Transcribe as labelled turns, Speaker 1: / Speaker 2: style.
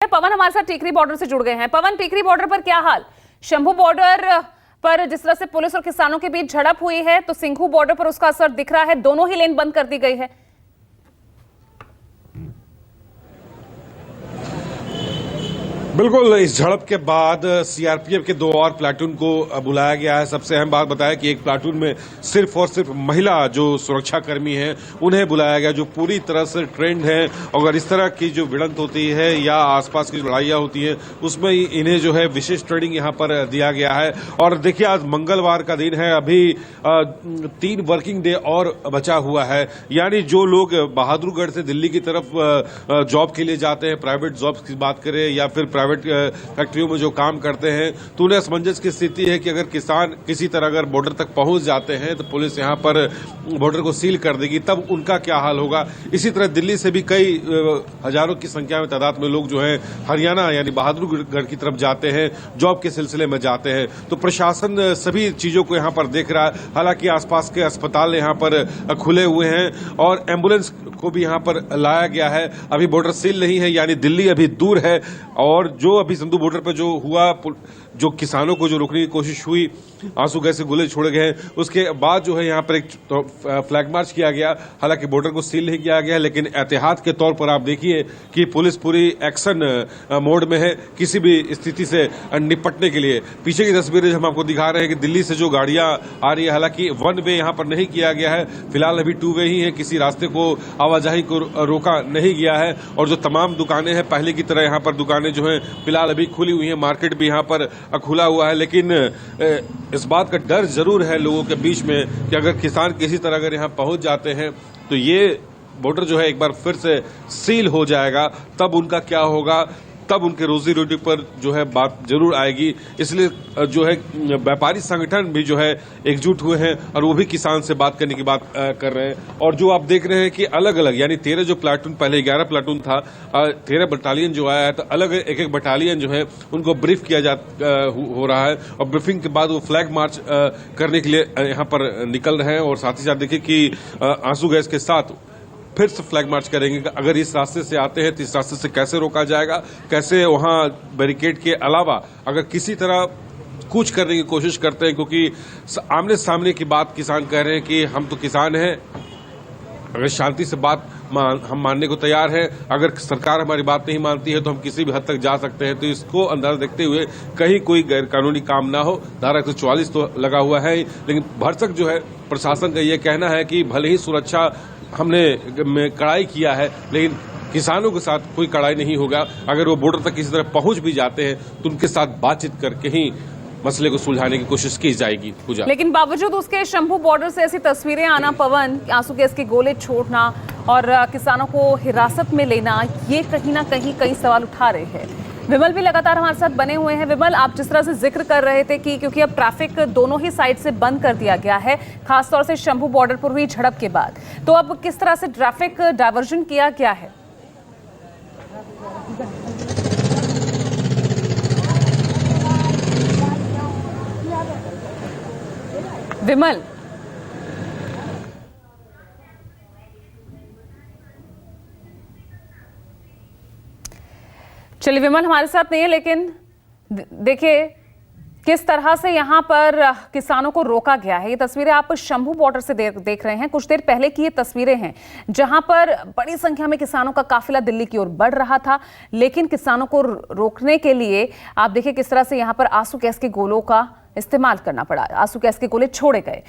Speaker 1: पवन हमारे साथ टीकरी बॉर्डर से जुड़ गए हैं। पवन, टीकरी बॉर्डर पर क्या हाल? शंभू बॉर्डर पर जिस तरह से पुलिस और किसानों के बीच झड़प हुई है, तो सिंघू बॉर्डर पर उसका असर दिख रहा है। दोनों ही लेन बंद कर दी गई है।
Speaker 2: बिल्कुल, इस झड़प के बाद सीआरपीएफ के 2 और प्लाटून को बुलाया गया है। सबसे अहम बात बताया कि एक प्लाटून में सिर्फ और सिर्फ महिला जो सुरक्षा कर्मी हैं उन्हें बुलाया गया, जो पूरी तरह से ट्रेंड है। अगर इस तरह की जो भिड़ंत होती है या आसपास की लड़ाइयां होती हैं उसमें इन्हें जो है विशेष ट्रेनिंग यहां पर दिया गया है। और देखिए, आज मंगलवार का दिन है, अभी 3 वर्किंग डे और बचा हुआ है। यानी जो लोग बहादुरगढ़ से दिल्ली की तरफ जॉब के लिए जाते हैं, प्राइवेट जॉब की बात करें या फिर प्राइवेट फैक्ट्रियों में जो काम करते हैं, तो उन्हें असमंजस की स्थिति है कि अगर किसान किसी तरह अगर बॉर्डर तक पहुंच जाते हैं तो पुलिस यहां पर बॉर्डर को सील कर देगी, तब उनका क्या हाल होगा। इसी तरह दिल्ली से भी कई हजारों की संख्या में तादाद में लोग जो है हरियाणा यानी बहादुरगढ़ की तरफ जाते हैं, जॉब के सिलसिले में जाते हैं। तो प्रशासन सभी चीजों को यहां पर देख रहा है। हालांकि आसपास के अस्पताल यहां पर खुले हुए हैं और एम्बुलेंस को भी यहां पर लाया गया है। अभी बॉर्डर सील नहीं है, यानी दिल्ली अभी दूर है। और जो अभी सिंधु बॉर्डर पर जो हुआ, जो किसानों को जो रोकने की कोशिश हुई, आंसू गैस से गोले छोड़े गए, उसके बाद जो है यहाँ पर एक फ्लैग मार्च किया गया। हालांकि बॉर्डर को सील नहीं किया गया, लेकिन एहतियात के तौर पर आप देखिए कि पुलिस पूरी एक्शन मोड में है किसी भी स्थिति से निपटने के लिए। पीछे की तस्वीरें हम आपको दिखा रहे हैं कि दिल्ली से जो गाड़ियां आ रही है, हालांकि 1 वे यहाँ पर नहीं किया गया है, फिलहाल अभी 2 वे ही है। किसी रास्ते को आवाजाही को रोका नहीं गया है। और जो तमाम दुकानें हैं पहले की तरह यहाँ पर दुकानें जो है फिलहाल अभी खुली हुई है। मार्केट भी यहाँ पर खुला हुआ है। लेकिन इस बात का डर जरूर है लोगों के बीच में कि अगर किसान किसी तरह अगर यहाँ पहुंच जाते हैं तो ये बॉर्डर जो है एक बार फिर से सील हो जाएगा, तब उनका क्या होगा, तब उनके रोजी रोटी पर जो है बात जरूर आएगी। इसलिए जो है व्यापारी संगठन भी जो है एकजुट हुए हैं और वो भी किसान से बात करने की बात कर रहे हैं। और जो आप देख रहे हैं कि अलग अलग यानी 13 जो प्लाटून, पहले 11 प्लाटून था, 13 बटालियन जो आया है, तो अलग एक एक बटालियन जो है उनको ब्रीफ किया हो रहा है। और ब्रीफिंग के बाद वो फ्लैग मार्च करने के लिए यहाँ पर निकल रहे हैं। और साथ ही साथ देखिए कि आंसू गैस के साथ फिर से फ्लैग मार्च करेंगे। अगर इस रास्ते से आते हैं तो इस रास्ते से कैसे रोका जाएगा, कैसे वहां बैरिकेड के अलावा अगर किसी तरह कुछ करने की कोशिश करते हैं, क्योंकि आमने सामने की बात किसान कह रहे हैं कि हम तो किसान हैं, अगर शांति से बात हम मानने को तैयार हैं, अगर सरकार हमारी बात नहीं मानती है तो हम किसी भी हद तक जा सकते हैं। तो इसको अंदाजा देखते हुए कहीं कोई गैर कानूनी काम ना हो, धारा 144 तो लगा हुआ है। लेकिन भरसक जो है प्रशासन का ये कहना है कि भले ही सुरक्षा हमने कड़ाई किया है, लेकिन किसानों के साथ कोई कड़ाई नहीं होगा। अगर वो बॉर्डर तक किसी तरह पहुंच भी जाते हैं तो उनके साथ बातचीत करके ही मसले को सुलझाने की कोशिश की जाएगी। पूजा, लेकिन
Speaker 1: बावजूद उसके शंभू बॉर्डर से ऐसी तस्वीरें आना, पवन, आंसू गैस के गोले छोड़ना और किसानों को हिरासत में लेना, ये कहीं ना कहीं कई सवाल उठा रहे हैं। विमल भी लगातार हमारे साथ बने हुए हैं। विमल, आप जिस तरह से जिक्र कर रहे थे कि क्योंकि अब ट्रैफिक दोनों ही साइड से बंद कर दिया गया है, खासतौर से शंभू बॉर्डर पर हुई झड़प के बाद, तो अब किस तरह से ट्रैफिक डायवर्जन किया गया है? विमल, चलिए, विमल हमारे साथ नहीं है, लेकिन देखिए किस तरह से यहां पर किसानों को रोका गया है। ये तस्वीरें आप शंभू बॉर्डर से देख रहे हैं। कुछ देर पहले की ये तस्वीरें हैं जहां पर बड़ी संख्या में किसानों का काफिला दिल्ली की ओर बढ़ रहा था, लेकिन किसानों को रोकने के लिए आप देखिए किस तरह से यहां पर आंसू गैस के गोलों का इस्तेमाल करना पड़ा, आंसू गैस के गोले छोड़े गए।